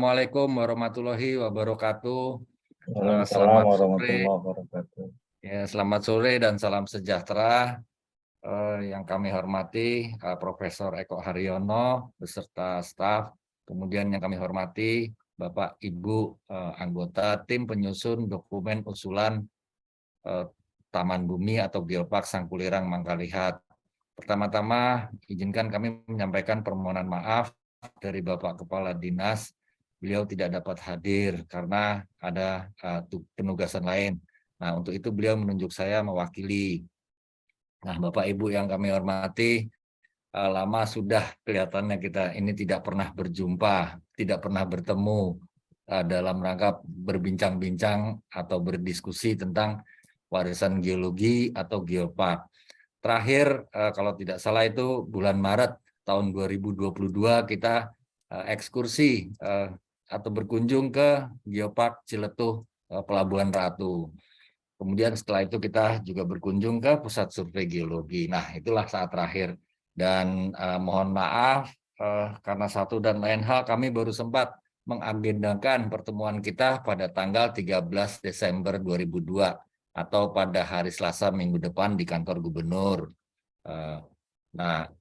Assalamualaikum warahmatullahi wabarakatuh. Waalaikumsalam Selamat sore, warahmatullahi wabarakatuh. selamat sore dan salam sejahtera. Yang kami hormati Profesor Eko Haryono beserta staf. Kemudian yang kami hormati Bapak Ibu anggota tim penyusun dokumen usulan Taman Bumi atau Geopark Sangkulirang Mangkalihat. Pertama-tama izinkan kami menyampaikan permohonan maaf dari Bapak Kepala Dinas. Beliau tidak dapat hadir karena ada penugasan lain. Nah, untuk itu beliau menunjuk saya mewakili. Nah, Bapak Ibu yang kami hormati, lama sudah kelihatannya kita ini tidak pernah berjumpa, tidak pernah bertemu dalam rangka berbincang-bincang atau berdiskusi tentang warisan geologi atau geopark. Terakhir, kalau tidak salah itu bulan Maret tahun 2022 kita ekskursi atau berkunjung ke Geopark Ciletuh Pelabuhan Ratu. Kemudian setelah itu kita juga berkunjung ke Pusat Survei Geologi. Nah, itulah saat terakhir. Dan mohon maaf karena satu dan lain hal kami baru sempat mengagendakan pertemuan kita pada tanggal 13 Desember 2002 atau pada hari Selasa minggu depan di kantor gubernur. Nah,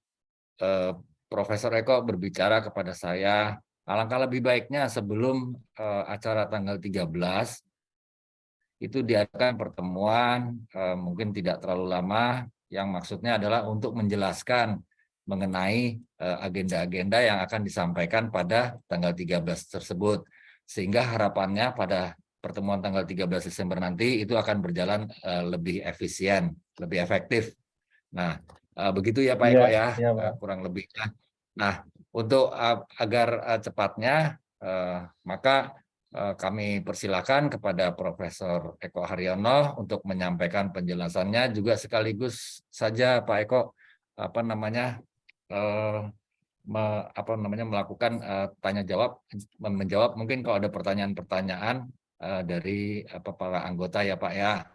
Profesor Eko berbicara kepada saya, alangkah lebih baiknya sebelum acara tanggal 13 itu diadakan pertemuan mungkin tidak terlalu lama yang maksudnya adalah untuk menjelaskan mengenai agenda-agenda yang akan disampaikan pada tanggal 13 tersebut. Sehingga harapannya pada pertemuan tanggal 13 Desember nanti itu akan berjalan lebih efisien, lebih efektif. Nah, begitu ya Pak Eko ya, Pak. kurang lebihnya. Nah, untuk agar cepatnya, maka kami persilakan kepada Profesor Eko Haryono untuk menyampaikan penjelasannya, juga sekaligus saja Pak Eko melakukan tanya jawab, menjawab mungkin kalau ada pertanyaan-pertanyaan dari para anggota ya Pak ya.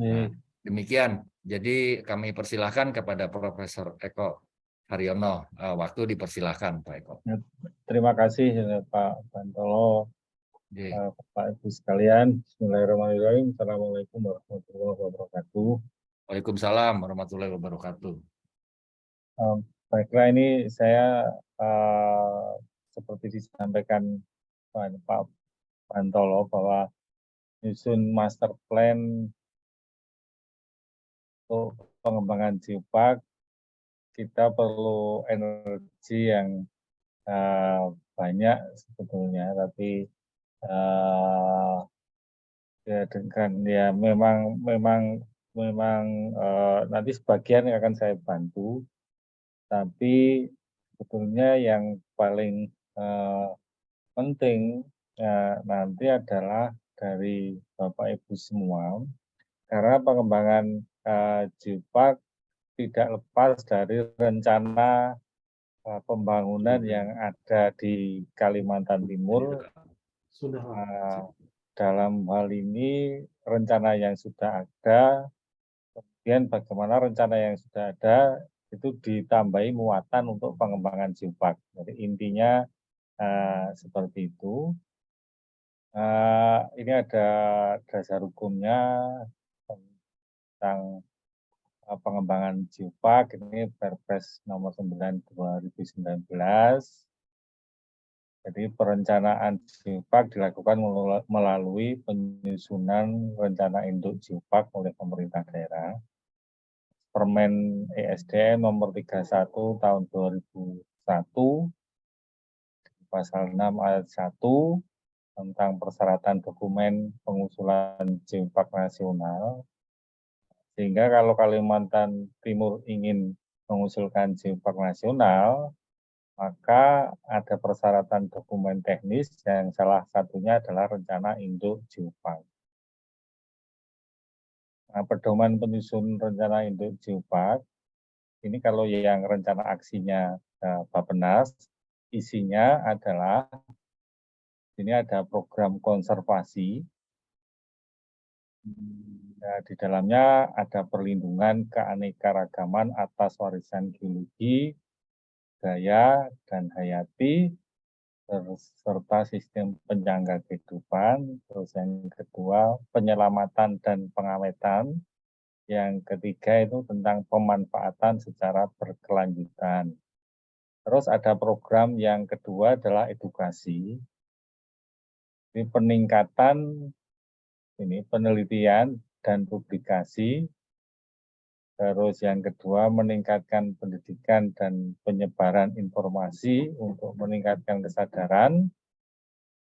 Nah, demikian. Jadi kami persilahkan kepada Profesor Eko Haryono. Waktu dipersilahkan Pak Eko. Terima kasih Pak Bantolo, Bapak Ibu sekalian. Bismillahirrahmanirrahim. Assalamualaikum warahmatullahi wabarakatuh. Waalaikumsalam warahmatullahi wabarakatuh. Baiklah, ini saya seperti disampaikan Pak Bantolo bahwa nyusun master plan untuk pengembangan geopark, kita perlu energi yang banyak sebetulnya, tapi ya dengan ya memang nanti sebagian akan saya bantu, tapi sebetulnya yang paling penting nanti adalah dari Bapak Ibu semua, karena pengembangan geopark tidak lepas dari rencana pembangunan yang ada di Kalimantan Timur. Dalam hal ini rencana yang sudah ada, kemudian bagaimana rencana yang sudah ada itu ditambahi muatan untuk pengembangan geopark. Jadi intinya seperti itu. Ini ada dasar hukumnya tentang pengembangan geopark, ini Perpres nomor 9 2019. Jadi perencanaan geopark dilakukan melalui penyusunan rencana induk geopark oleh pemerintah daerah. Permen ESDM nomor 31 tahun 2001, pasal 6 ayat 1 tentang persyaratan dokumen pengusulan geopark nasional. Sehingga kalau Kalimantan Timur ingin mengusulkan geopark nasional, maka ada persyaratan dokumen teknis yang salah satunya adalah rencana induk geopark. Nah, pedoman penyusun rencana induk geopark, ini kalau yang rencana aksinya Bappenas, isinya adalah, ini ada program konservasi, nah, di dalamnya ada perlindungan keanekaragaman atas warisan geologi, budaya, dan hayati, serta sistem penyangga kehidupan. Terus yang kedua, penyelamatan dan pengawetan. Yang ketiga itu tentang pemanfaatan secara berkelanjutan. Terus ada program yang kedua adalah edukasi. Ini peningkatan penelitian dan publikasi. Terus yang kedua meningkatkan pendidikan dan penyebaran informasi untuk meningkatkan kesadaran.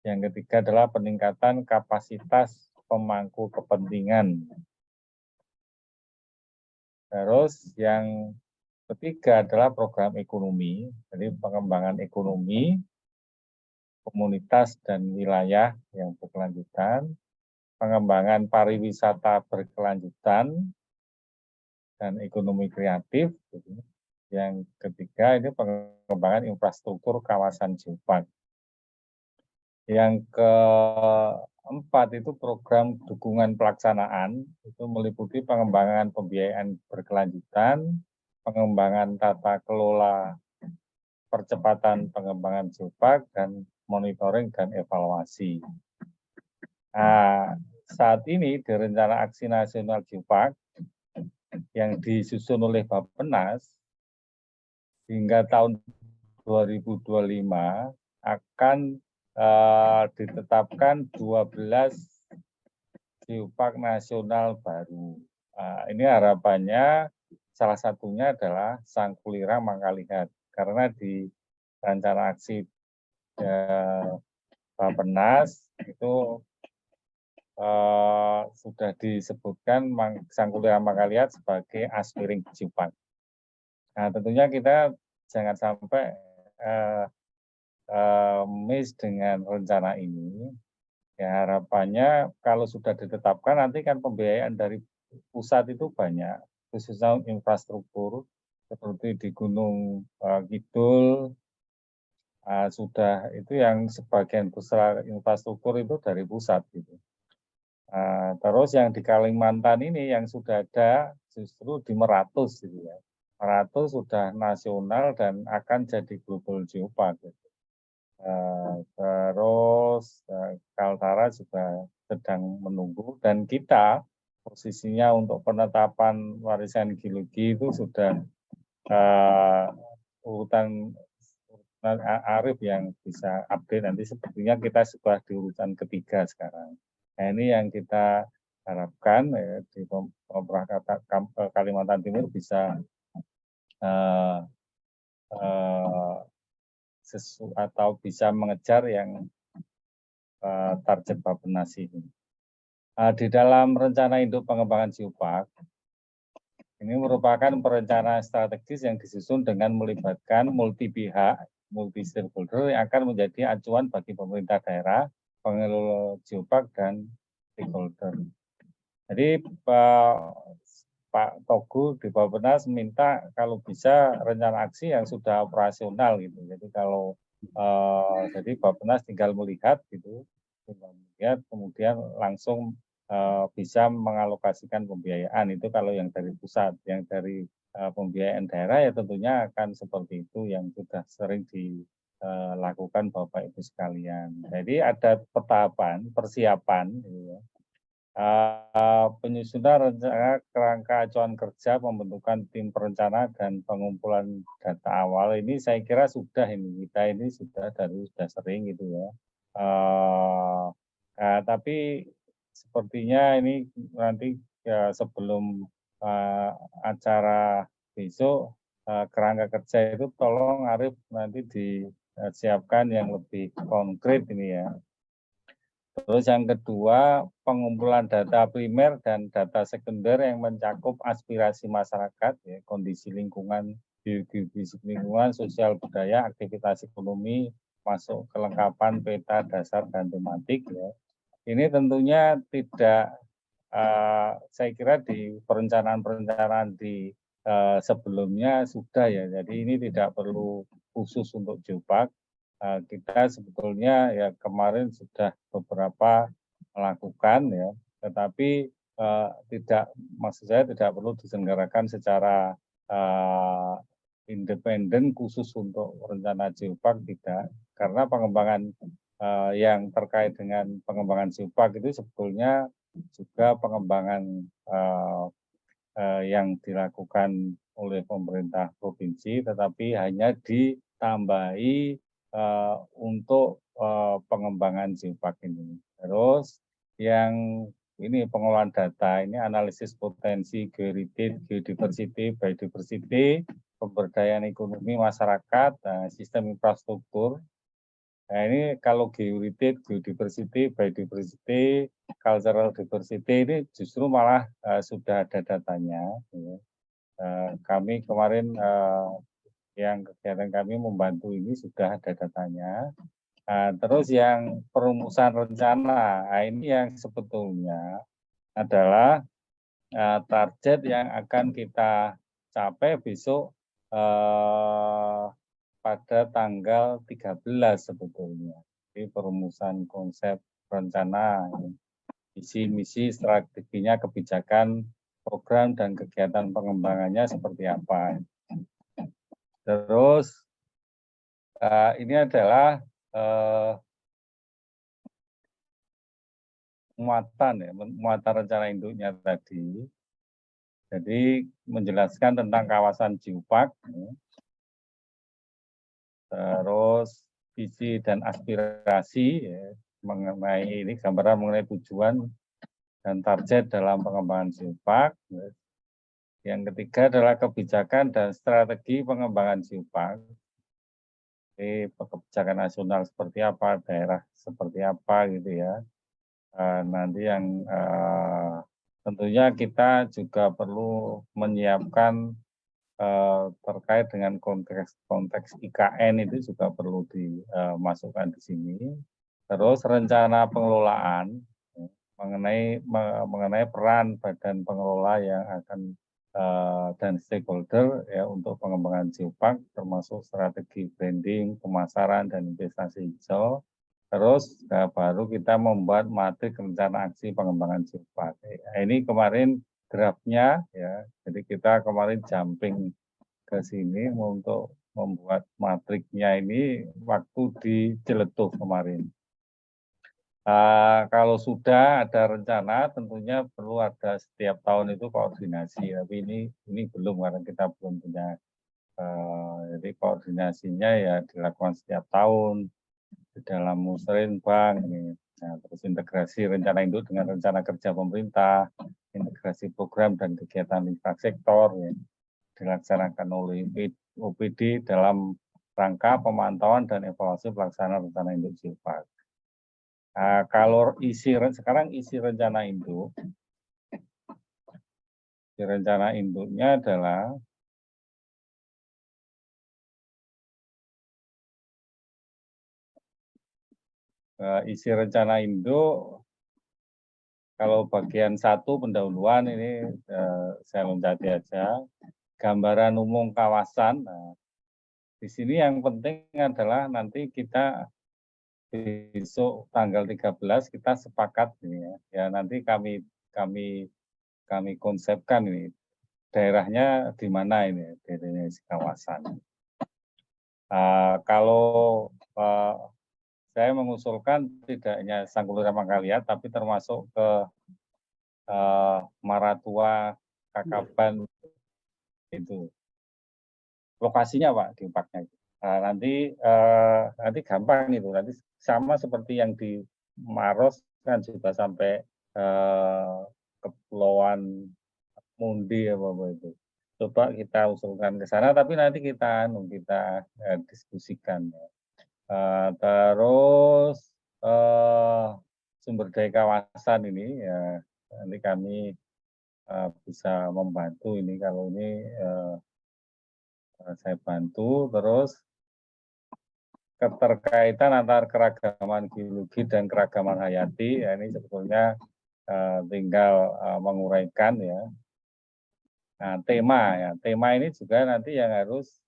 Yang ketiga adalah peningkatan kapasitas pemangku kepentingan. Terus yang ketiga adalah program ekonomi, jadi pengembangan ekonomi, komunitas dan wilayah yang berkelanjutan, pengembangan pariwisata berkelanjutan, dan ekonomi kreatif. Yang ketiga ini pengembangan infrastruktur kawasan geopark. Yang keempat itu program dukungan pelaksanaan, itu meliputi pengembangan pembiayaan berkelanjutan, pengembangan tata kelola percepatan pengembangan geopark, dan monitoring dan evaluasi. Nah, saat ini di Rencana Aksi Nasional Geopark yang disusun oleh Bappenas hingga tahun 2025 akan ditetapkan 12 geopark nasional baru. Ini harapannya salah satunya adalah Sangkulira Mangkalihat, karena di rencana aksi Bappenas itu sudah disebutkan Sangkulira Mangkalihat sebagai aspiring geopark. Nah, tentunya kita jangan sampai miss dengan rencana ini. Ya, harapannya kalau sudah ditetapkan nanti kan pembiayaan dari pusat itu banyak, khususnya infrastruktur seperti di Gunung Kidul sudah itu yang sebagian besar infrastruktur itu dari pusat gitu. Terus yang di Kalimantan ini yang sudah ada justru di Meratus gitu ya. Meratus sudah nasional dan akan jadi global geopark. Gitu. Terus Kaltara juga sedang menunggu, dan kita posisinya untuk penetapan warisan geologi itu sudah urutan Arif yang bisa update nanti, sepertinya kita sudah di urutan ketiga sekarang. Nah, ini yang kita harapkan di Pemprov Kalimantan Timur bisa atau bisa mengejar yang target Bappenas ini. Di dalam rencana induk pengembangan geopark, ini merupakan perencanaan strategis yang disusun dengan melibatkan multi pihak, multi stakeholder yang akan menjadi acuan bagi pemerintah daerah, pengelola geopark, dan stakeholder. Jadi Pak Togu di Bappenas minta kalau bisa rencana aksi yang sudah operasional gitu. Jadi kalau jadi Bappenas tinggal melihat gitu, kemudian langsung bisa mengalokasikan pembiayaan. Itu kalau yang dari pusat. Yang dari pembiayaan daerah ya tentunya akan seperti itu yang sudah sering dilakukan Bapak Ibu sekalian. Jadi ada tahapan persiapan gitu ya. Penyusunan rencana kerangka acuan kerja, pembentukan tim perencana dan pengumpulan data awal ini saya kira sudah kita ini sudah sering gitu ya. Tapi sepertinya ini nanti ya, sebelum acara besok kerangka kerja itu tolong Arif nanti disiapkan yang lebih konkret ini ya. Terus yang kedua, pengumpulan data primer dan data sekunder yang mencakup aspirasi masyarakat, ya, kondisi lingkungan, biodiversitas lingkungan, sosial budaya, aktivitas ekonomi, masuk kelengkapan peta dasar dan tematik. Ya. Ini tentunya tidak, saya kira di perencanaan-perencanaan di sebelumnya sudah ya, jadi ini tidak perlu khusus untuk geopark. Kita sebetulnya ya kemarin sudah beberapa melakukan ya, tetapi maksud saya tidak perlu diselenggarakan secara independen khusus untuk rencana geopark, tidak. karena pengembangan yang terkait dengan pengembangan geopark itu sebetulnya juga pengembangan yang dilakukan oleh pemerintah provinsi, tetapi hanya ditambahi untuk pengembangan geopark ini. Terus yang ini pengolahan data, ini analisis potensi geoheritage, geodiversity, biodiversity, pemberdayaan ekonomi masyarakat, sistem infrastruktur. Nah ini kalau geoheritage, geodiversity, biodiversity, cultural diversity ini justru malah sudah ada datanya. Ya. Kami kemarin yang kegiatan kami membantu ini sudah ada datanya. Terus yang perumusan rencana, ini yang sebetulnya adalah target yang akan kita capai besok pada tanggal 13 sebetulnya. Jadi perumusan konsep rencana, visi misi, strateginya, kebijakan, program dan kegiatan pengembangannya seperti apa. Terus ini adalah muatan rencana induknya tadi. Jadi menjelaskan tentang kawasan geopark, terus visi dan aspirasi mengenai ini, gambaran mengenai tujuan dan target dalam pengembangan geopark. Yang ketiga adalah kebijakan dan strategi pengembangan geopark. Jadi kebijakan nasional seperti apa, daerah seperti apa gitu ya. Nanti yang tentunya kita juga perlu menyiapkan terkait dengan konteks IKN itu juga perlu dimasukkan di sini. Terus rencana pengelolaan mengenai peran badan pengelola yang akan dan stakeholder ya untuk pengembangan geopark, termasuk strategi branding, pemasaran dan investasi hijau. Terus baru kita membuat matrik rencana aksi pengembangan geopark. Ini kemarin draftnya ya, jadi kita kemarin jumping ke sini untuk membuat matriknya ini waktu di Ciletuh kemarin. Kalau sudah ada rencana, tentunya perlu ada setiap tahun itu koordinasi. Tapi ini belum karena kita belum punya. Jadi koordinasinya ya dilakukan setiap tahun di dalam musrenbang ini. Nah, terus integrasi rencana induk dengan rencana kerja pemerintah, integrasi program dan kegiatan infrastruktur ya, dilaksanakan oleh OPD dalam rangka pemantauan dan evaluasi pelaksanaan rencana induk geopark. Kalau sekarang isi rencana induk, rencana induknya adalah isi rencana induk. Kalau bagian 1 pendahuluan ini saya loncati aja. Gambaran umum kawasan. Nah, di sini yang penting adalah nanti kita besok tanggal 13 kita sepakat ini ya. Ya nanti kami konsepkan ini daerahnya di mana ini daerahnya kawasan. Kalau saya mengusulkan tidak hanya Sanggulira Mangkalihat tapi termasuk ke Maratua, Kakaban itu. Lokasinya Pak di parknya itu. Nanti gampang itu, nanti sama seperti yang di Maros kan juga sampai Kepulauan Mundi apa itu. Coba kita usulkan ke sana, tapi nanti kita diskusikan. Terus sumber daya kawasan ini ya nanti kami bisa membantu ini kalau ini saya bantu. Terus keterkaitan antara keragaman geologi dan keragaman hayati ya ini sebetulnya tinggal menguraikan ya. Nah, tema ini juga nanti yang harus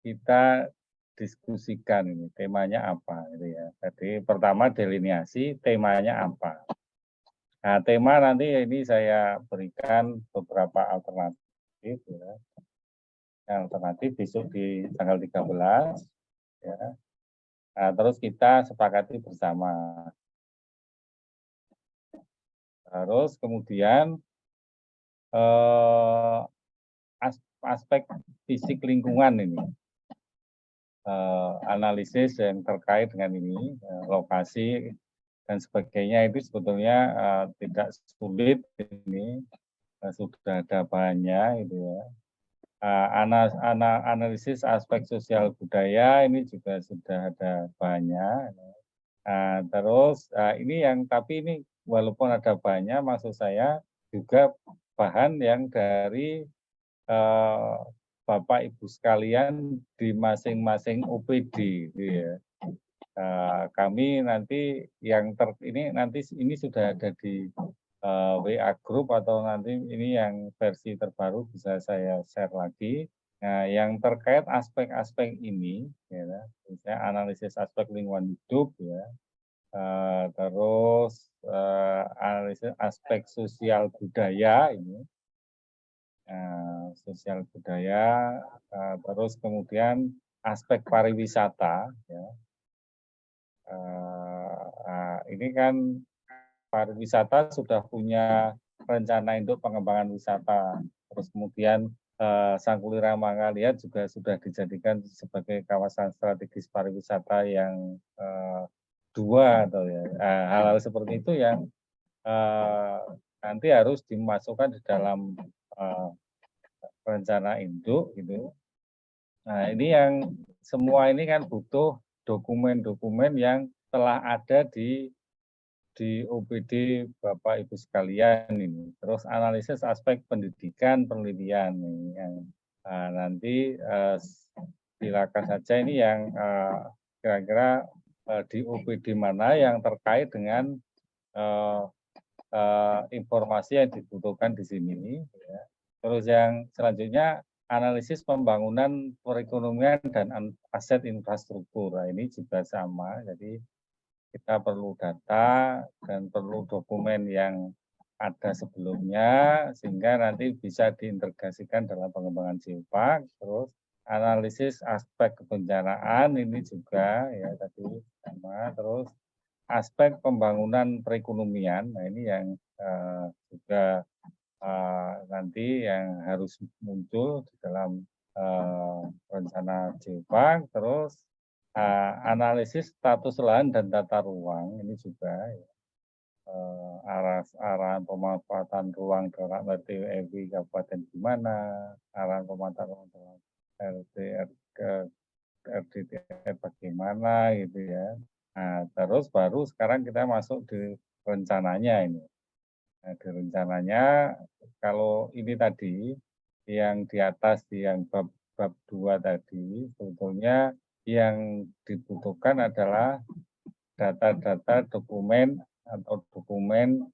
kita diskusikan ini temanya apa gitu ya. Jadi pertama delineasi temanya apa. Nah, tema nanti ini saya berikan beberapa alternatif ya. Alternatif besok di tanggal 13 ya. Nah, terus kita sepakati bersama. Terus kemudian aspek fisik lingkungan ini, analisis yang terkait dengan ini, lokasi dan sebagainya itu sebetulnya tidak sulit ini, sudah ada bahannya itu ya. Analisis aspek sosial budaya ini juga sudah ada bahannya. Terus ini yang tapi ini walaupun ada bahannya, maksud saya juga bahan yang dari Bapak Ibu sekalian di masing-masing OPD, gitu ya. Kami nanti yang ini sudah ada di WA Group atau nanti ini yang versi terbaru bisa saya share lagi. Nah, yang terkait aspek-aspek ini, ya, misalnya analisis aspek lingkungan hidup, ya, terus analisis aspek sosial budaya ini, sosial budaya, terus kemudian aspek pariwisata, ya. Ini kan pariwisata sudah punya rencana induk pengembangan wisata. Terus kemudian Sangkulira Mangalihat juga sudah dijadikan sebagai kawasan strategis pariwisata yang 2 atau ya. Hal-hal seperti itu yang nanti harus dimasukkan di dalam rencana induk gitu. Nah, ini yang semua ini kan butuh dokumen-dokumen yang telah ada di OPD Bapak Ibu sekalian ini. Terus analisis aspek pendidikan, penelitian ini yang nanti silakan saja ini yang kira-kira di OPD mana yang terkait dengan informasi yang dibutuhkan di sini. Ya. Terus yang selanjutnya analisis pembangunan perekonomian dan aset infrastruktur. Nah, ini juga sama. Jadi kita perlu data dan perlu dokumen yang ada sebelumnya sehingga nanti bisa diintegrasikan dalam pengembangan geopark. Terus analisis aspek kebencanaan ini juga ya tadi sama. Terus aspek pembangunan perekonomian. Nah, ini yang juga nanti yang harus muncul di dalam rencana geopark. Terus analisis status lahan dan tata ruang ini juga ya, arahan pemanfaatan ruang dalam RT/RW kabupaten gimana, arahan pemanfaatan ruang dalam RT ke RDTR bagaimana gitu ya. Nah, terus baru sekarang kita masuk di rencananya ini. Nah, di rencananya kalau ini tadi yang di atas yang bab 2 tadi sebetulnya yang dibutuhkan adalah data-data dokumen atau dokumen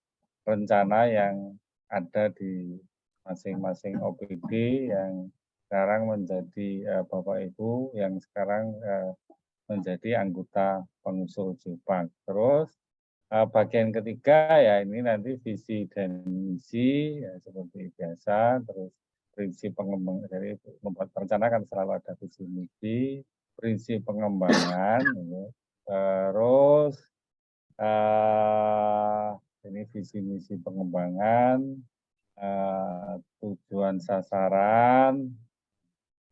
rencana yang ada di masing-masing OPD yang sekarang menjadi Bapak Ibu yang sekarang menjadi anggota pengusul geopark. Terus bagian ketiga ya ini nanti visi dan misi ya, seperti biasa. Terus prinsip pengembangan dari membuat rencana kan selalu ada visi misi, prinsip pengembangan, ya. Terus ini visi misi pengembangan, tujuan sasaran,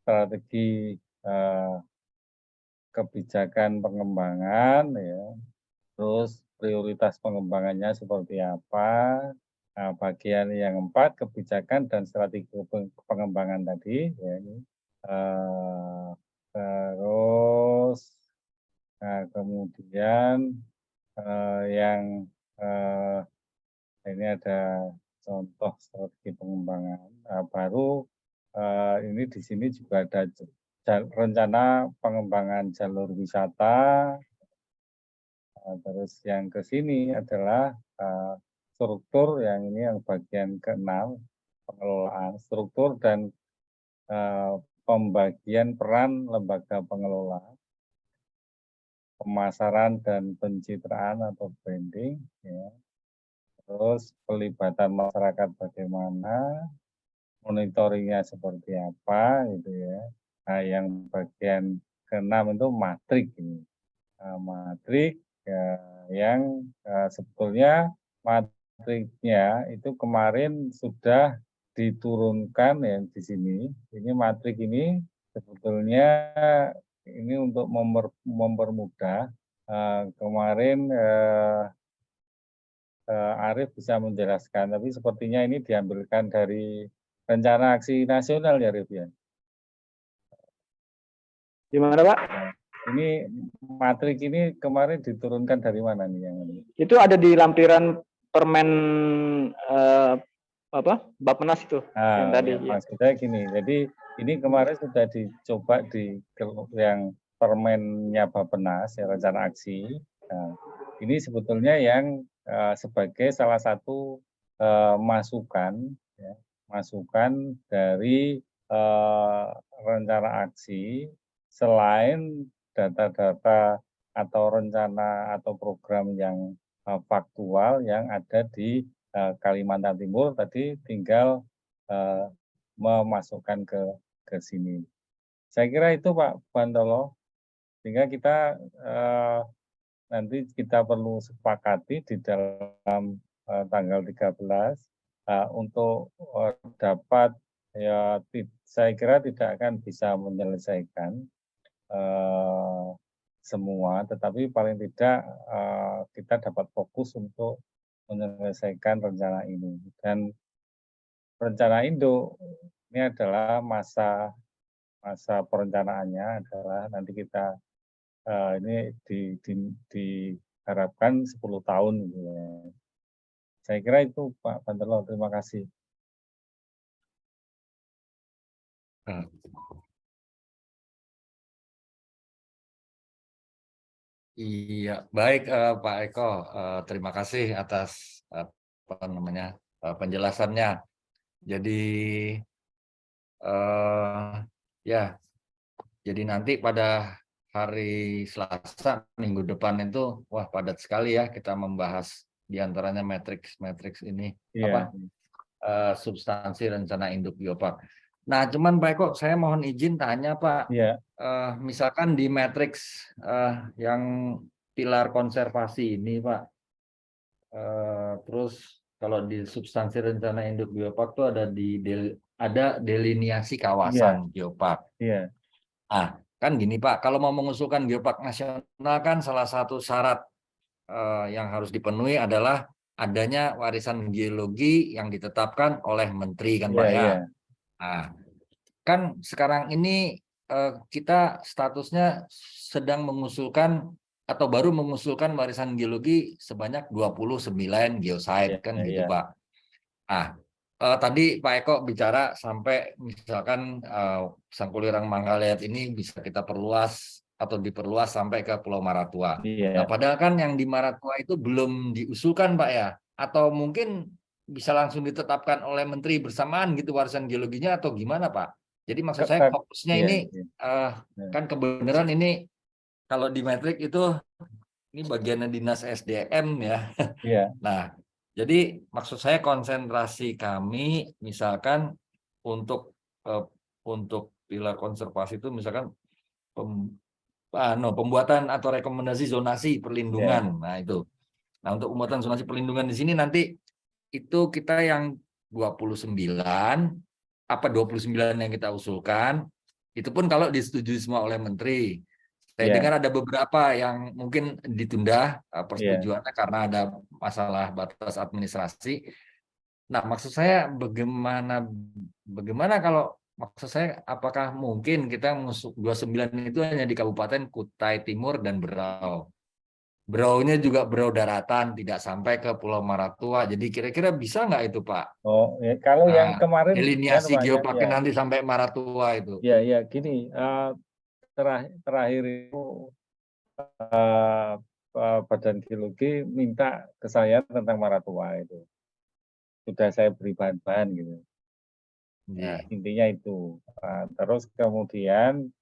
strategi kebijakan pengembangan, ya. Terus prioritas pengembangannya seperti apa? Nah, bagian yang 4 kebijakan dan strategi pengembangan tadi, ya ini. Terus kemudian yang ini ada contoh strategi pengembangan. Baru ini di sini juga ada rencana pengembangan jalur wisata. Terus yang ke sini adalah struktur yang ini yang bagian ke-6 pengelolaan struktur dan pembagian peran lembaga pengelola, pemasaran dan pencitraan atau branding, ya. Terus pelibatan masyarakat bagaimana, monitoringnya seperti apa, gitu ya. Nah, yang bagian ke-6 itu matrik ini. matrik yang sebetulnya matriknya itu kemarin sudah diturunkan ya di sini. Ini matrik ini sebetulnya ini untuk mempermudah. Kemarin Arif bisa menjelaskan, tapi sepertinya ini diambilkan dari rencana aksi nasional ya, Arif ya. Gimana Pak? Ini matrik ini kemarin diturunkan dari mana nih yang ini? Itu ada di lampiran permen Bappenas itu yang tadi. Ya, maksudnya gini, jadi ini kemarin sudah dicoba di yang permennya Bappenas ya, rencana aksi. Nah, ini sebetulnya yang sebagai salah satu masukan ya, masukan dari rencana aksi selain data-data atau rencana atau program yang faktual yang ada di Kalimantan Timur, tadi tinggal memasukkan ke sini. Saya kira itu Pak Bantolo, sehingga kita nanti kita perlu sepakati di dalam tanggal 13 untuk dapat ya, saya kira tidak akan bisa menyelesaikan semua, tetapi paling tidak kita dapat fokus untuk menyelesaikan rencana ini. Dan rencana induk ini adalah masa perencanaannya adalah nanti kita ini diharapkan 10 tahun. Gitu ya. Saya kira itu Pak Bantolo, terima kasih. Iya, baik Pak Eko, terima kasih atas penjelasannya. Jadi ya, jadi nanti pada hari Selasa minggu depan itu, wah padat sekali ya kita membahas diantaranya matriks ini substansi rencana induk biopark. Nah, cuman Pak Eko, saya mohon izin tanya Pak. Iya. Misalkan di matriks yang pilar konservasi ini Pak, terus kalau di substansi rencana induk biopark itu ada deliniasi kawasan biopark. Iya. Nah, kan gini Pak, kalau mau mengusulkan biopark nasional kan salah satu syarat yang harus dipenuhi adalah adanya warisan geologi yang ditetapkan oleh menteri kan Pak ya. Nah, kan sekarang ini kita statusnya sedang mengusulkan atau baru mengusulkan warisan geologi sebanyak 29 geosite kan gitu Pak. Nah, tadi Pak Eko bicara sampai misalkan Sangkulirang Manggaliat ini bisa kita perluas atau diperluas sampai ke Pulau Maratua. Nah, padahal kan yang di Maratua itu belum diusulkan Pak ya, atau mungkin bisa langsung ditetapkan oleh menteri bersamaan gitu warisan geologinya atau gimana Pak? Jadi maksud saya fokusnya ini kan kebenaran ini kalau di metrik itu ini bagiannya dinas SDM ya. Nah, jadi maksud saya konsentrasi kami misalkan untuk pilar konservasi itu misalkan pembuatan atau rekomendasi zonasi perlindungan. Nah, itu. Nah, untuk pembuatan zonasi perlindungan di sini nanti itu kita yang 29 yang kita usulkan, itu pun kalau disetujui semua oleh menteri. Saya dengar ada beberapa yang mungkin ditunda persetujuannya karena ada masalah batas administrasi. Nah, maksud saya bagaimana kalau maksud saya apakah mungkin kita mengusung 29 itu hanya di Kabupaten Kutai Timur dan Berau. Beraunya juga Berau daratan, tidak sampai ke Pulau Maratua. Jadi kira-kira bisa nggak itu Pak? Oh, ya, kalau yang kemarin deliniasi geoparknya nanti sampai Maratua itu. Ya, gini, terakhir itu Badan Geologi minta ke saya tentang Maratua itu. Sudah saya beri bahan-bahan gitu. Nah, intinya itu. Terus kemudian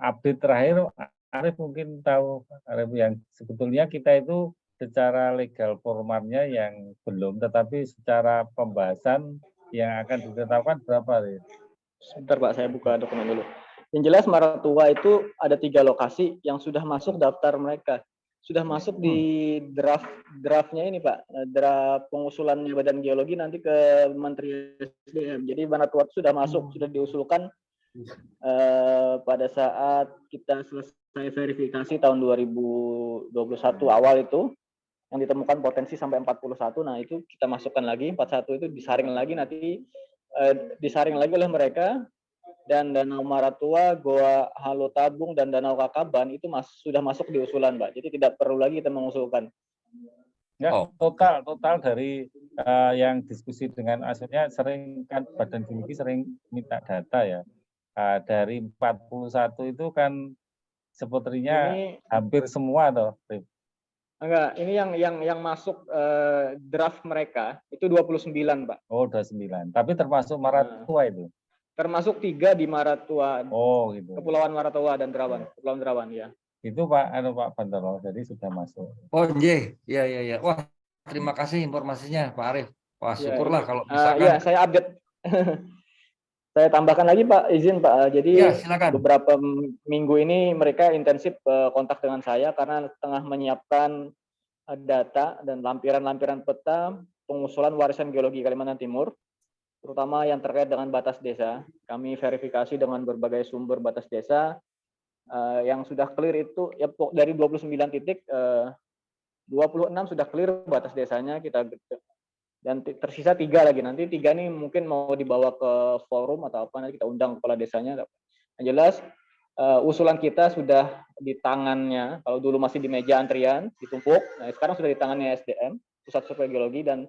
update terakhir, Arif mungkin tahu, Arif, yang sebetulnya kita itu secara legal formalnya yang belum, tetapi secara pembahasan yang akan ditetapkan berapa? Sebentar Pak, saya buka dokumen dulu. Yang jelas Maratua itu ada 3 lokasi yang sudah masuk daftar mereka. Sudah masuk di draftnya ini Pak, draft pengusulan Badan Geologi nanti ke Menteri SDM. Jadi Maratua sudah masuk, sudah diusulkan pada saat kita selesai verifikasi tahun 2021 awal itu, yang ditemukan potensi sampai 41. Nah itu kita masukkan lagi 41 itu disaring lagi nanti disaring lagi oleh mereka, dan Danau Maratua, Goa Halo Tabung dan Danau Kakaban itu sudah masuk di usulan, Pak. Jadi tidak perlu lagi kita mengusulkan. Ya, total dari yang diskusi dengan maksudnya sering kan Badan Geologi sering minta data ya. Dari 41 itu kan sepertinya ini, hampir semua toh. Enggak, ini yang masuk draft mereka itu 29, Pak. Oh, 29. Tapi termasuk Maratua itu. Termasuk 3 di Maratua. Oh, gitu. Kepulauan Maratua dan Derawan, Kepulauan Derawan ya. Itu Pak Bantoro, jadi sudah masuk. Oh, iya. Wah, terima kasih informasinya Pak Arief. Wah, syukurlah ya, kalau misalkan. Ya, saya update. Saya tambahkan lagi Pak, izin Pak. Jadi ya, beberapa minggu ini mereka intensif kontak dengan saya karena tengah menyiapkan data dan lampiran-lampiran peta pengusulan warisan geologi Kalimantan Timur, terutama yang terkait dengan batas desa. Kami verifikasi dengan berbagai sumber batas desa yang sudah clear itu ya dari 29 titik 26 sudah clear batas desanya kita, dan tersisa 3 lagi. Nanti 3 nih mungkin mau dibawa ke forum atau apa, nanti kita undang kepala desanya. Yang jelas usulan kita sudah di tangannya. Kalau dulu masih di meja antrian ditumpuk, nah sekarang sudah di tangannya SDM, Pusat Survei Geologi, dan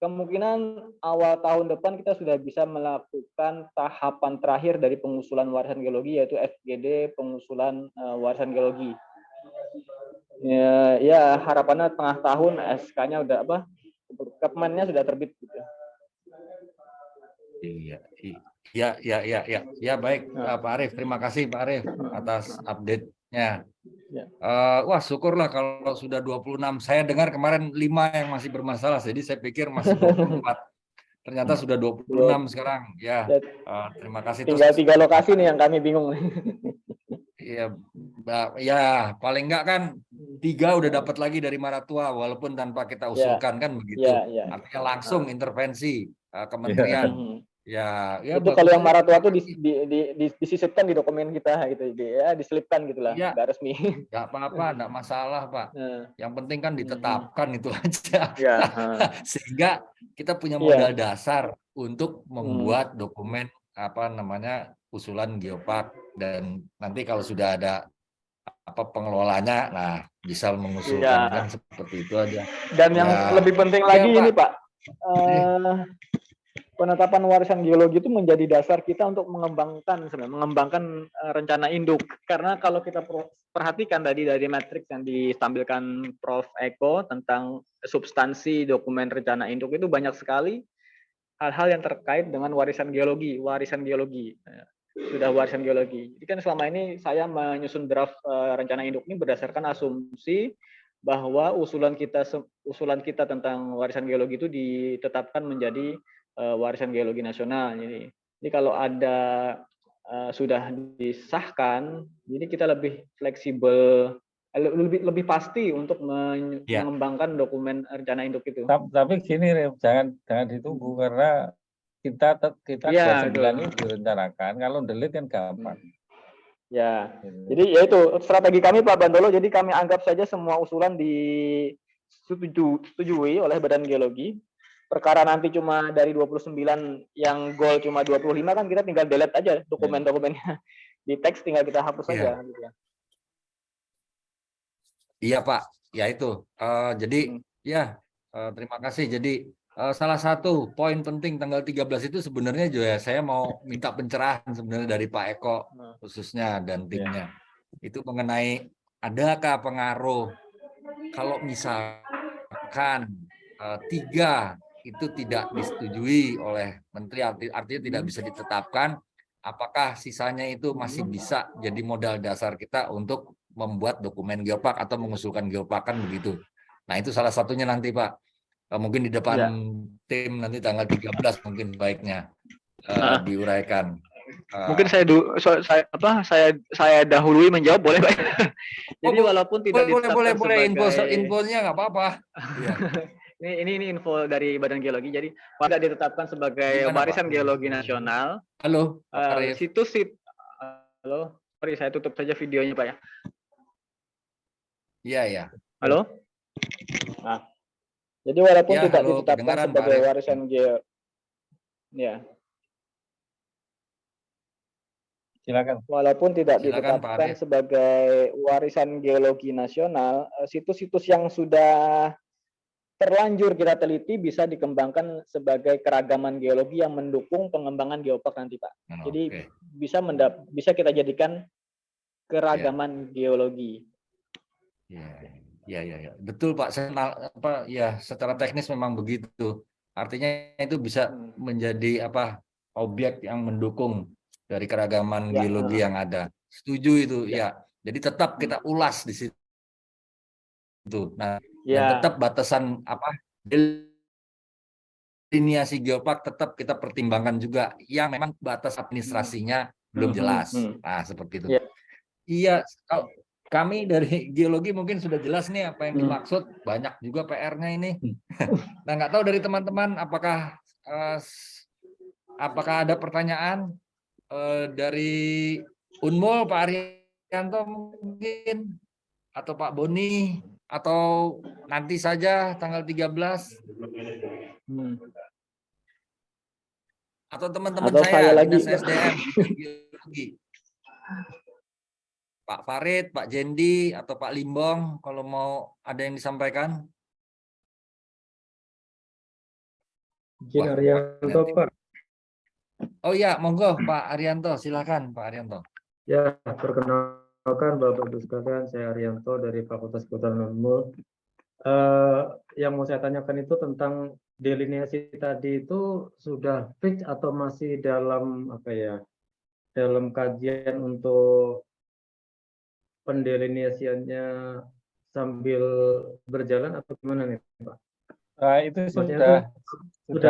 kemungkinan awal tahun depan kita sudah bisa melakukan tahapan terakhir dari pengusulan warisan geologi, yaitu FGD pengusulan warisan geologi. Ya harapannya tengah tahun SK-nya udah apa? Kemennya sudah terbit gitu. Iya, baik Pak Arief, terima kasih Pak Arief atas update-nya. Ya. Wah, syukurlah kalau sudah 26. Saya dengar kemarin 5 yang masih bermasalah, jadi saya pikir masih 24. Ternyata sudah 26 sekarang. Ya, terima kasih. Tinggal 3 lokasi nih yang kami bingung. Ya, paling enggak kan 3 udah dapat lagi dari Maratua, walaupun tanpa kita usulkan kan begitu. Artinya langsung intervensi kementerian. Ya, itu kalau yang Maratua tuh disisipkan di dokumen kita gitu, ya diselipkan gitulah, nggak resmi. Nggak apa-apa, nggak masalah Pak. Yang penting kan ditetapkan itu aja. Sehingga kita punya modal dasar untuk membuat dokumen usulan geopark, dan nanti kalau sudah ada pengelolanya, nah bisa mengusulkan kan seperti itu aja. Dan yang lebih penting lagi ini Pak. Penetapan warisan geologi itu menjadi dasar kita untuk mengembangkan rencana induk. Karena kalau kita perhatikan tadi dari matriks yang ditampilkan Prof. Eko tentang substansi dokumen rencana induk, itu banyak sekali hal-hal yang terkait dengan warisan geologi. Sudah warisan geologi. Jadi kan selama ini saya menyusun draft rencana induk ini berdasarkan asumsi bahwa usulan kita tentang warisan geologi itu ditetapkan menjadi warisan geologi nasional. Jadi kalau ada sudah disahkan, jadi kita lebih fleksibel, lebih pasti untuk mengembangkan dokumen rencana induk itu. Tapi gini, jangan ditunggu karena kita 29 ini direncanakan, kalau delete kan gampang. Ya, jadi ya itu strategi kami Pak Bantolo. Jadi kami anggap saja semua usulan disetujui oleh Badan Geologi. Perkara nanti cuma dari 29 yang goal cuma 25 kan kita tinggal delete aja dokumen-dokumennya. Di teks tinggal kita hapus aja. Gitu ya. Iya Pak, ya itu. Jadi terima kasih. Jadi salah satu poin penting tanggal 13 itu sebenarnya juga saya mau minta pencerahan sebenarnya dari Pak Eko khususnya dan timnya. Itu mengenai adakah pengaruh kalau misalkan 3 itu tidak disetujui oleh menteri, artinya tidak bisa ditetapkan, apakah sisanya itu masih bisa jadi modal dasar kita untuk membuat dokumen geopark atau mengusulkan geopark kan begitu. Nah itu salah satunya nanti Pak, mungkin di depan tim nanti tanggal 13 mungkin baiknya diuraikan. Mungkin saya dahului menjawab, boleh Pak? Jadi walaupun tidak ditetapkan sebagai infonya nggak apa-apa. Iya. Ini info dari Badan Geologi. Jadi tidak ditetapkan sebagai warisan geologi nasional. Halo, Pak halo, sorry saya tutup saja videonya Pak ya. Iya ya. Halo. Nah, jadi walaupun tidak ditetapkan sebagai warisan ya. Silakan. Walaupun tidak ditetapkan sebagai warisan geologi nasional, situs-situs yang sudah terlanjur kita teliti bisa dikembangkan sebagai keragaman geologi yang mendukung pengembangan geopark nanti Pak. Jadi bisa kita jadikan keragaman geologi. Ya. Betul Pak. Secara teknis memang begitu. Artinya itu bisa menjadi objek yang mendukung dari keragaman geologi yang ada. Setuju itu ya. Jadi tetap kita ulas di situ. Nah, dan tetap batasan delineasi geopark tetap kita pertimbangkan juga yang memang batas administrasinya belum jelas. Nah, seperti itu. Iya, kalau kami dari geologi mungkin sudah jelas nih apa yang dimaksud. Banyak juga PR-nya ini. Nah, nggak tahu dari teman-teman apakah ada pertanyaan dari Unmul, Pak Arianto mungkin, atau Pak Boni, atau nanti saja tanggal 13, atau teman-teman saya Dinas SDM Geologi, Pak Farid, Pak Jendi, atau Pak Limbong, kalau mau ada yang disampaikan. Izin Arianto, Pak. Oh ya, monggo Pak Arianto, silakan Pak Arianto. Ya, perkenalkan Bapak Ibu sekalian, saya Arianto dari Fakultas Kehutanan Unmul. Yang mau saya tanyakan itu tentang delineasi tadi itu sudah fix atau masih dalam dalam kajian untuk pendelineasiannya sambil berjalan atau gimana nih Pak? Itu sudah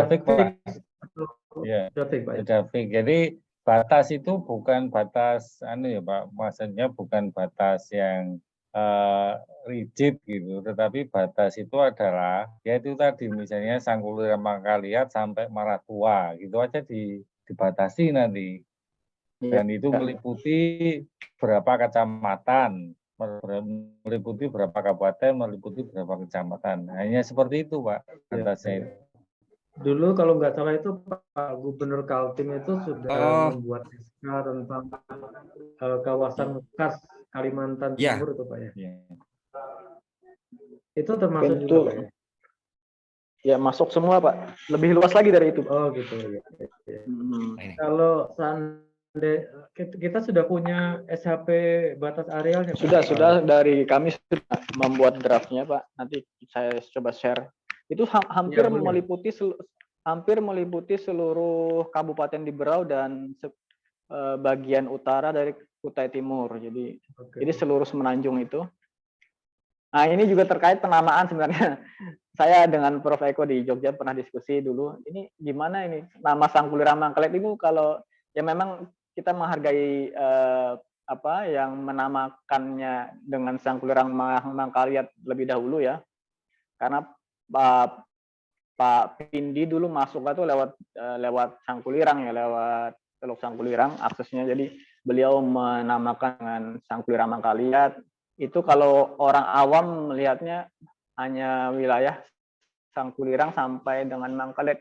fix Pak. Ya, sudah fix. Jadi batas itu bukan batas Pak, maksudnya bukan batas yang rigid gitu, tetapi batas itu adalah yaitu tadi misalnya Sangkulira Mangkaliat sampai Maratua gitu aja dibatasi nanti. Dan itu meliputi berapa kecamatan, meliputi berapa kabupaten, meliputi berapa kecamatan. Hanya seperti itu Pak batasnya itu. Dulu kalau nggak salah itu Pak Gubernur Kaltim itu sudah membuat SK tentang kawasan khas Kalimantan Timur itu Pak ya. Itu termasuk juga Pak ya? Ya masuk semua Pak. Lebih luas lagi dari itu. Oh gitu ya. Kalau kita sudah punya SHP batas arealnya Pak? Sudah dari kami sudah membuat draftnya Pak. Nanti saya coba share. Itu hampir meliputi seluruh kabupaten di Berau dan bagian utara dari Kutai Timur. Jadi seluruh Semenanjung itu. Nah, ini juga terkait penamaan sebenarnya. Saya dengan Prof Eko di Jogja pernah diskusi dulu. Ini gimana ini nama Sangkulira Mangkaliat itu kalau ya memang kita menghargai yang menamakannya dengan Sangkulira Mangkaliat lebih dahulu ya. Karena Pak Pindi dulu masuknya tuh lewat Sangkulirang ya, lewat Teluk Sangkulirang aksesnya. Jadi beliau menamakan dengan Sangkulira Mangkaliat. Itu kalau orang awam melihatnya hanya wilayah Sangkulirang sampai dengan Mangkaliat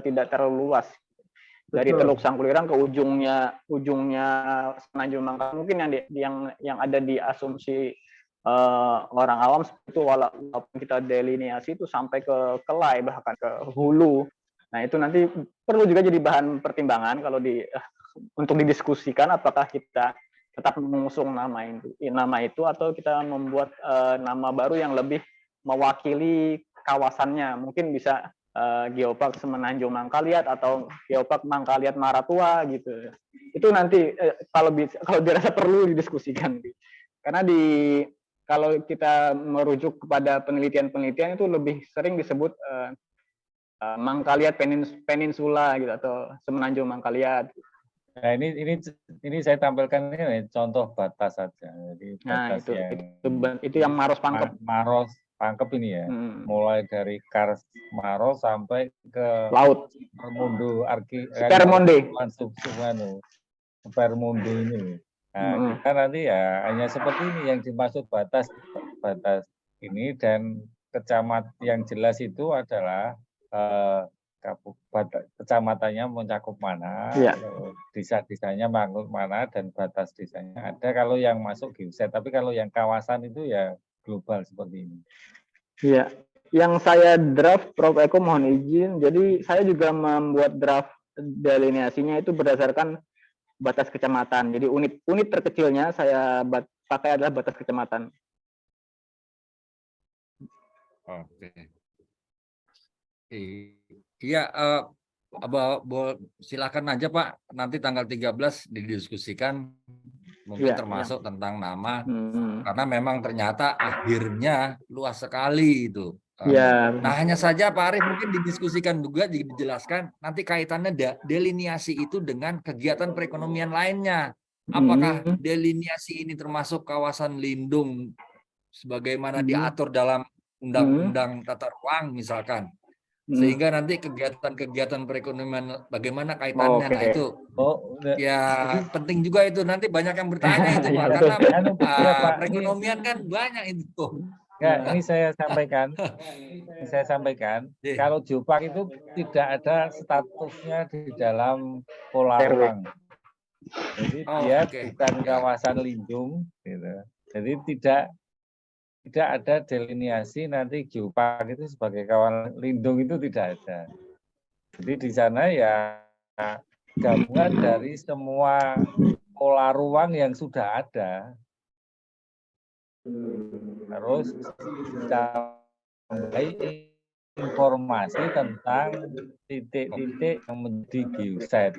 tidak terlalu luas. Dari Teluk Sangkulirang ke ujungnya Semenanjung Mangkaliat mungkin yang ada di asumsi orang awam itu walaupun kita delineasi itu sampai ke Kelai bahkan ke hulu. Nah itu nanti perlu juga jadi bahan pertimbangan kalau untuk didiskusikan apakah kita tetap mengusung nama itu atau kita membuat nama baru yang lebih mewakili kawasannya. Mungkin bisa Geopark Semenanjung Mangkaliat atau Geopark Mangkaliat Maratua gitu. Itu nanti kalau dirasa perlu didiskusikan. Karena kalau kita merujuk kepada penelitian itu lebih sering disebut Mangkaliat Peninsula gitu atau Semenanjung Mangkaliat. Nah, ini saya tampilkan ini contoh batas saja. Jadi Nah, batas itu yang Maros Pangkep. Maros Pangkep ini ya. Mulai dari Kars Maros sampai ke laut. Permondo Permondo ini. Nah, kita nanti ya hanya seperti ini yang dimaksud batas ini, dan kecamatan yang jelas itu adalah kecamatannya mencakup mana, desa-desanya mencakup mana, dan batas desanya ada kalau yang masuk geoset. Tapi kalau yang kawasan itu ya global seperti ini. Iya, yang saya draft, Prof. Eko mohon izin. Jadi saya juga membuat draft delineasinya itu berdasarkan batas kecamatan. Jadi unit terkecilnya saya pakai adalah batas kecamatan. Oke. Iya, silakan aja Pak. Nanti tanggal 13 didiskusikan, mungkin termasuk tentang nama, karena memang ternyata akhirnya luas sekali itu. Nah, hanya saja Pak Arief mungkin didiskusikan juga, dijelaskan nanti kaitannya delineasi itu dengan kegiatan perekonomian lainnya. Apakah delineasi ini termasuk kawasan lindung sebagaimana diatur dalam Undang-Undang Tata Ruang misalkan, sehingga nanti kegiatan-kegiatan perekonomian bagaimana kaitannya. Nah itu ya penting juga itu, nanti banyak yang bertanya itu Pak, karena perekonomian kan banyak itu. Ya, ini saya sampaikan. Kalau geopark itu tidak ada statusnya di dalam pola ruang. Jadi dia bukan kawasan lindung, gitu. Jadi tidak ada delineasi nanti geopark itu sebagai kawasan lindung, itu tidak ada. Jadi di sana ya gabungan dari semua pola ruang yang sudah ada. Terus tambah informasi tentang titik-titik yang menjadi geoset.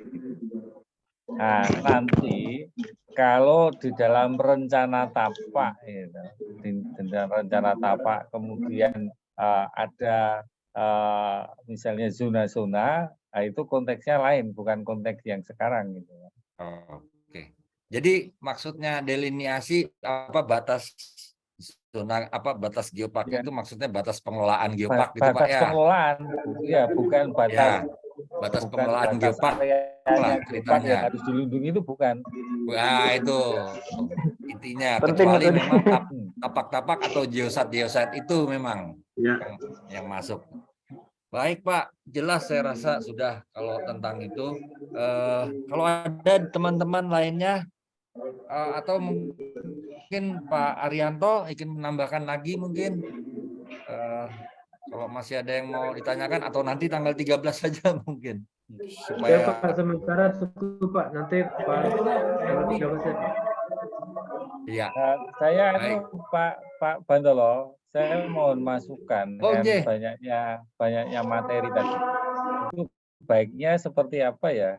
Nah, nanti kalau di dalam rencana tapak, di dalam rencana tapak kemudian ada misalnya zona-zona, nah itu konteksnya lain, bukan konteks yang sekarang gitu. Oke. Jadi maksudnya delineasi batas zona batas geopark itu maksudnya batas pengelolaan geopark gitu Pak ya. Batas pengelolaan ya, bukan batas batas pengelolaan geopark lah ceritanya. Yang harus dilindungi itu bukan. Wah, itu intinya, kecuali memang tapak-tapak atau geosat itu memang yang masuk. Baik Pak, jelas saya rasa sudah kalau tentang itu. Kalau ada teman-teman lainnya atau mungkin Pak Arianto ingin menambahkan lagi mungkin, kalau masih ada yang mau ditanyakan, atau nanti tanggal 13 saja mungkin supaya Pak, sementara cukup Pak, nanti Pak tanggal 13 ya Pak. Iya. Saya Pak Bandolo, saya mohon masukan dengan banyaknya materi tadi. Itu baiknya seperti apa ya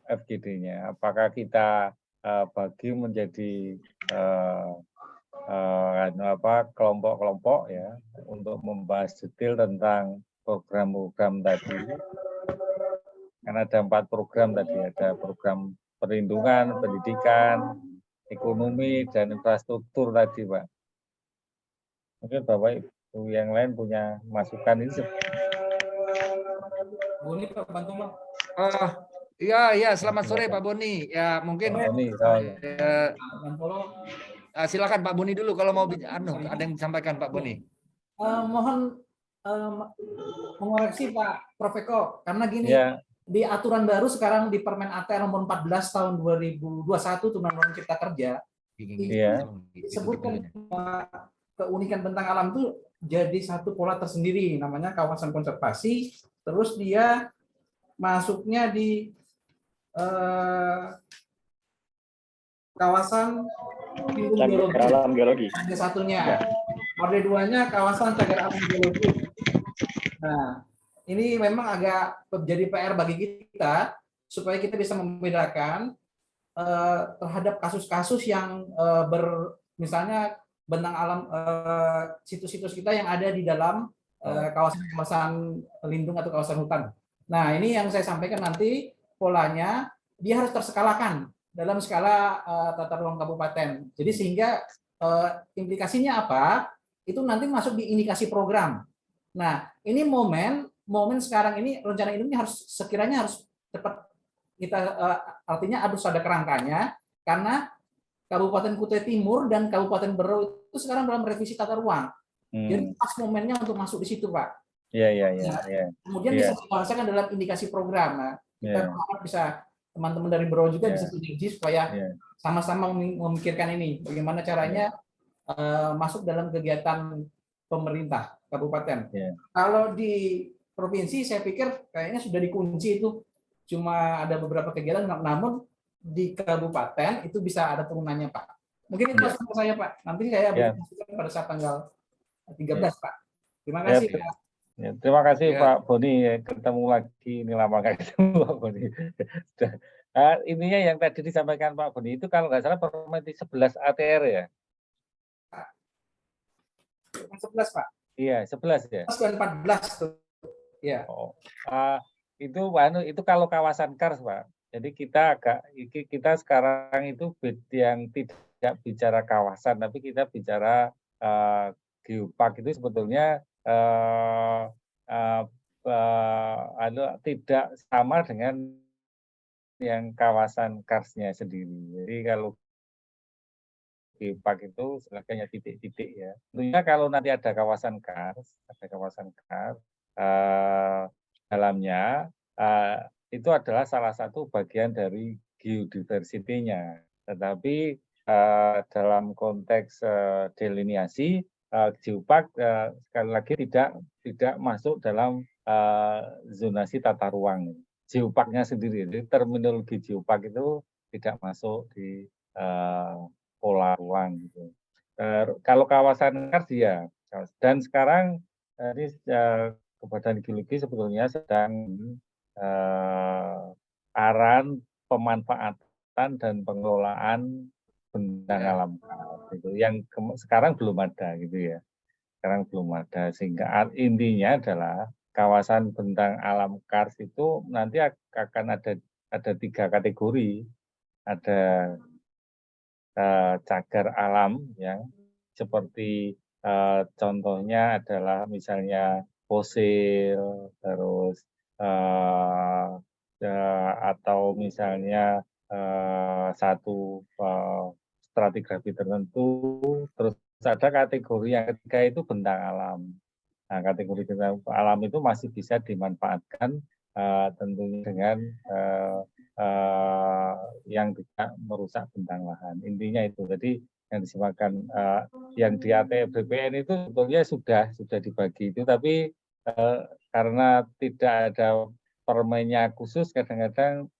FGD-nya? Apakah kita bagi menjadi kelompok-kelompok ya untuk membahas detail tentang program-program tadi? Karena ada 4 program tadi, ada program perlindungan, pendidikan, ekonomi, dan infrastruktur tadi, Pak. Mungkin Bapak Ibu yang lain punya masukan ini. Boni, Pak, bantu Pak. Iya, selamat sore Pak Boni. Ya mungkin silakan Pak Boni dulu kalau mau ada yang disampaikan Pak Boni. Mohon mengoreksi Pak Prof Eko, karena gini, di aturan baru sekarang di Permen ATR nomor 14 tahun 2021 Undang-Undang Cipta Kerja, disebutkan keunikan bentang alam itu jadi satu pola tersendiri, namanya kawasan konservasi. Terus dia masuknya di kawasan cagar alam geologi. Ada satunya. Orde 2-nya kawasan cagar alam geologi. Nah, ini memang agak menjadi PR bagi kita supaya kita bisa membedakan terhadap kasus-kasus yang misalnya bentang alam situs-situs kita yang ada di dalam kawasan-kawasan lindung atau kawasan hutan. Nah, ini yang saya sampaikan nanti polanya dia harus terskalakan dalam skala tata ruang kabupaten. Jadi sehingga implikasinya apa? Itu nanti masuk di indikasi program. Nah, ini momen sekarang ini rencana ini harus sekiranya harus cepat kita artinya harus ada kerangkanya karena Kabupaten Kutai Timur dan Kabupaten Berau itu sekarang dalam revisi tata ruang. Jadi pas momennya untuk masuk di situ, Pak. Iya. Kemudian bisa dibahasakan dalam indikasi program. Nah, kita harap bisa teman-teman dari Berau juga bisa sinergi supaya sama-sama memikirkan ini. Bagaimana caranya masuk dalam kegiatan pemerintah kabupaten. Kalau di provinsi saya pikir kayaknya sudah dikunci itu. Cuma ada beberapa kegiatan, namun di kabupaten itu bisa ada turunannya, Pak. Mungkin itu masukan saya, Pak. Nanti saya berikan pada saat tanggal 13, Pak. Terima kasih, Pak. Ya, terima kasih Pak Boni, ketemu lagi, ini lama nggak ketemu Pak Boni. Ininya yang tadi disampaikan Pak Boni itu kalau nggak salah Permendikbud 11 ATR ya? 11 Pak. Iya 11 ya. 11 dan 14 tuh. Ya. Itu kalau kawasan Kars Pak. Jadi kita sekarang itu yang tidak bicara kawasan, tapi kita bicara geopark itu sebetulnya tidak sama dengan yang kawasan Karsnya sendiri. Jadi kalau geopark itu hanya titik-titik ya. Tentunya kalau nanti ada kawasan Kars, dalamnya itu adalah salah satu bagian dari geodiversity-nya. Tetapi dalam konteks deliniasi geopark sekali lagi tidak masuk dalam zonasi tata ruang. Geoparknya sendiri, jadi terminologi geopark itu tidak masuk di pola ruang. Gitu. Kalau kawasan Kars ya, dan sekarang ini Badan Geologi sebetulnya sedang arahan pemanfaatan dan pengelolaan bentang alam Kars itu yang sekarang belum ada gitu ya. Sekarang belum ada sehingga intinya adalah kawasan bentang alam Kars itu nanti akan ada 3 kategori. Ada cagar alam yang seperti contohnya adalah misalnya fosil, terus atau misalnya satu stratigrafi tertentu, terus ada kategori yang ketiga itu bentang alam. Nah, kategori bentang alam itu masih bisa dimanfaatkan tentunya dengan yang tidak merusak bentang lahan. Intinya itu. Jadi yang disebutkan yang di ATR BPN itu sebetulnya sudah dibagi itu, tapi karena tidak ada permennya khusus kadang-kadang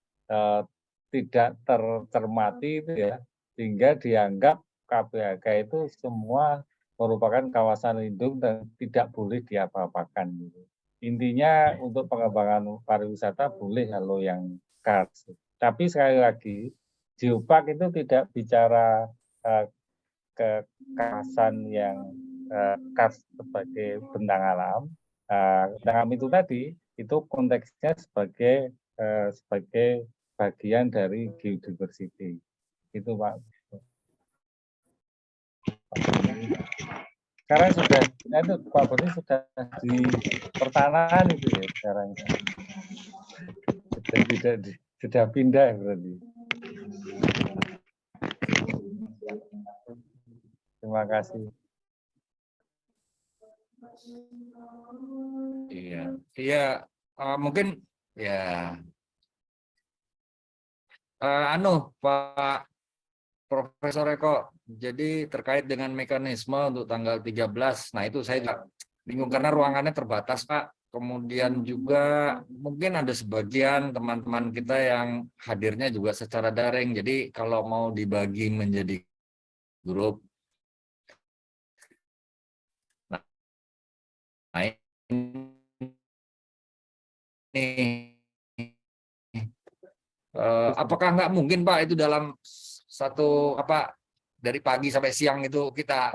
tidak tercermati itu ya, sehingga dianggap KPHK itu semua merupakan kawasan lindung dan tidak boleh diapa-apakan. Gitu. Intinya untuk pengembangan pariwisata boleh kalau yang Kars. Tapi sekali lagi, geopark itu tidak bicara kekasan yang Kars sebagai bentang alam. Bentang alam itu tadi, itu konteksnya sebagai bagian dari geodiversity. Itu Pak. Sekarang sudah, itu Pak Boni sudah di pertanahan itu ya sekarang. Sudah pindah berarti. Terima kasih. Iya, mungkin ya. Pak Profesor Eko, jadi terkait dengan mekanisme untuk tanggal 13, nah itu saya juga bingung karena ruangannya terbatas, Pak. Kemudian juga mungkin ada sebagian teman-teman kita yang hadirnya juga secara daring. Jadi kalau mau dibagi menjadi grup, nah ini apakah nggak mungkin Pak itu dalam satu dari pagi sampai siang itu kita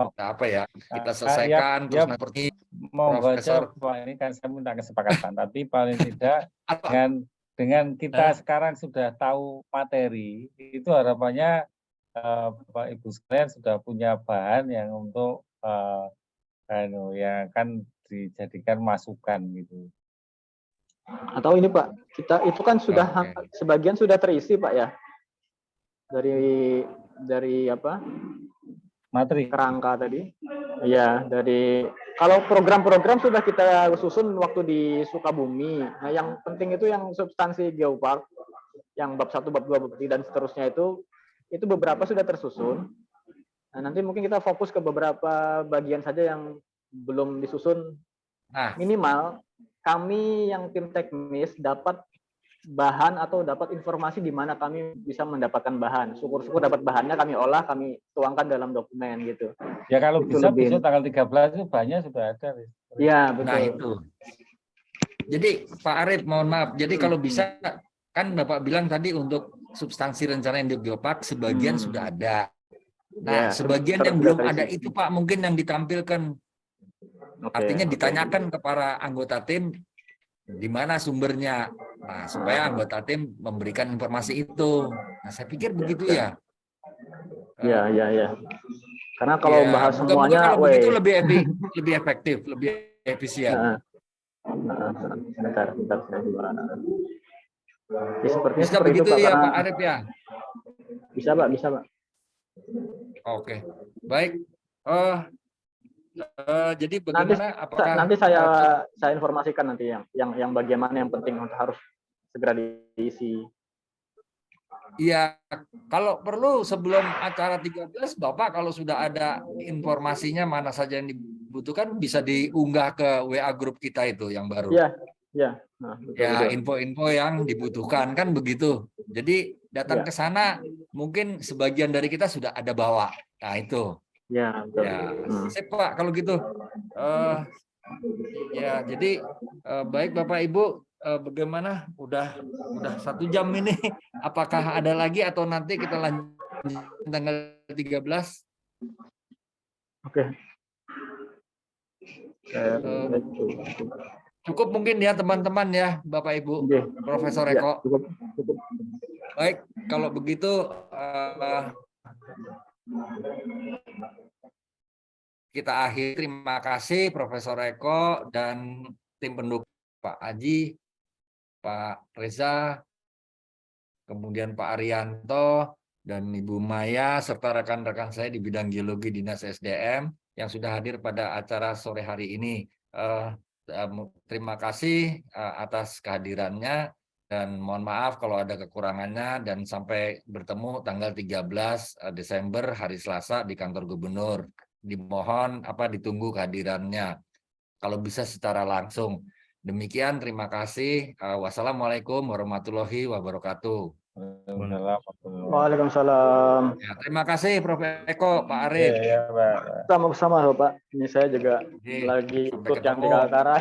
kita selesaikan terus seperti mau baca Pak, ini kan saya minta kesepakatan tapi paling tidak dengan dengan kita sekarang sudah tahu materi, itu harapannya Bapak Ibu sekalian sudah punya bahan yang untuk yang akan dijadikan masukan gitu. Atau ini Pak, kita itu kan sudah sebagian sudah terisi Pak ya, dari apa? Materi kerangka tadi. Iya, dari kalau program-program sudah kita susun waktu di Sukabumi. Nah, yang penting itu yang substansi geopark, yang bab 1, bab 2, bab 3 dan seterusnya itu beberapa sudah tersusun. Nah, nanti mungkin kita fokus ke beberapa bagian saja yang belum disusun. Minimal kami yang tim teknis dapat bahan atau dapat informasi di mana kami bisa mendapatkan bahan. Syukur-syukur dapat bahannya, kami olah, kami tuangkan dalam dokumen gitu. Ya kalau itu bisa besok tanggal 13 itu bahannya sudah ada. Iya, betul. Nah itu. Jadi Pak Arif, mohon maaf. Jadi kalau bisa, kan Bapak bilang tadi untuk substansi rencana induk geopark sebagian sudah ada. Nah, sebagian yang belum ada itu Pak, mungkin yang ditampilkan. Artinya ditanyakan ke para anggota tim di mana sumbernya. Nah, supaya anggota tim memberikan informasi itu. Nah, saya pikir begitu ya. Iya. Karena kalau bahas semuanya, kalau begitu lebih efektif, lebih efisien. Bentar saya juga. Bisa begitu ya Pak Arif ya? Bisa Pak. Oke, baik. Jadi bagaimana? Nanti saya informasikan nanti yang bagian mana yang penting untuk harus segera diisi. Iya, kalau perlu sebelum acara 13, Bapak kalau sudah ada informasinya mana saja yang dibutuhkan bisa diunggah ke WA grup kita itu yang baru. Iya. Nah, info-info yang dibutuhkan kan begitu. Jadi datang ke sana mungkin sebagian dari kita sudah ada bawa. Nah itu. Ya, betul. Sip Pak kalau gitu. Jadi baik Bapak Ibu, bagaimana? Udah 1 jam ini. Apakah ada lagi atau nanti kita lanjut tanggal 13? Oke. Cukup mungkin ya teman-teman ya Bapak Ibu, Profesor Eko. Cukup. Baik, kalau begitu kita akhiri. Terima kasih Profesor Eko dan tim pendukung Pak Aji, Pak Reza, kemudian Pak Arianto, dan Ibu Maya, serta rekan-rekan saya di bidang geologi Dinas SDM yang sudah hadir pada acara sore hari ini. Terima kasih atas kehadirannya dan mohon maaf kalau ada kekurangannya, dan sampai bertemu tanggal 13 Desember hari Selasa di kantor Gubernur. Dimohon ditunggu kehadirannya kalau bisa secara langsung. Demikian, terima kasih. Wassalamualaikum warahmatullahi wabarakatuh. Waalaikumsalam. Ya, terima kasih Prof. Eko, Pak Arif. Sama-sama Pak. Ini saya juga lagi ikut yang di Kaltara.